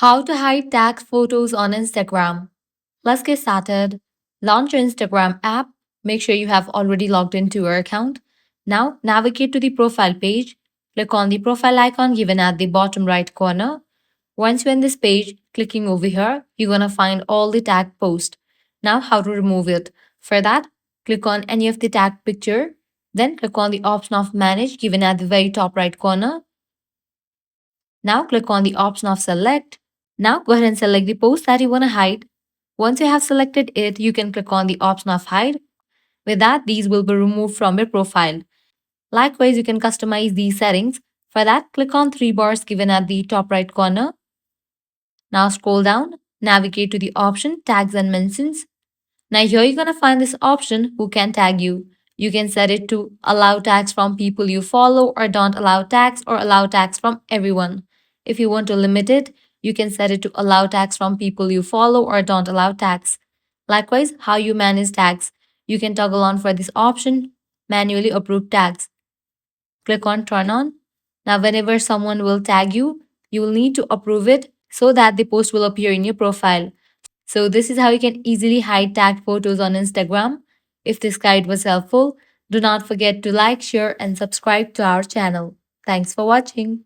How to hide tagged photos on Instagram. Let's get started. Launch your Instagram app. Make sure you have already logged into your account. Now navigate to the profile page. Click on the profile icon given at the bottom right corner. Once you're in this page, clicking over here, you're going to find all the tagged posts. Now how to remove it. For that, click on any of the tagged picture. Then click on the option of manage given at the very top right corner. Now click on the option of select. Now go ahead and select the post that you want to hide. Once you have selected it, you can click on the option of hide. With that, these will be removed from your profile. Likewise, you can customize these settings. For that, click on three bars given at the top right corner. Now scroll down, navigate to the option tags and mentions. Now here you're gonna find this option who can tag you. You can set it to allow tags from people you follow or don't allow tags or allow tags from everyone. If you want to limit it, you can set it to allow tags from people you follow or don't allow tags. Likewise, how you manage tags. You can toggle on for this option, manually approve tags. Click on turn on. Now whenever someone will tag you, you will need to approve it so that the post will appear in your profile. So this is how you can easily hide tagged photos on Instagram. If this guide was helpful, do not forget to like, share and subscribe to our channel. Thanks for watching.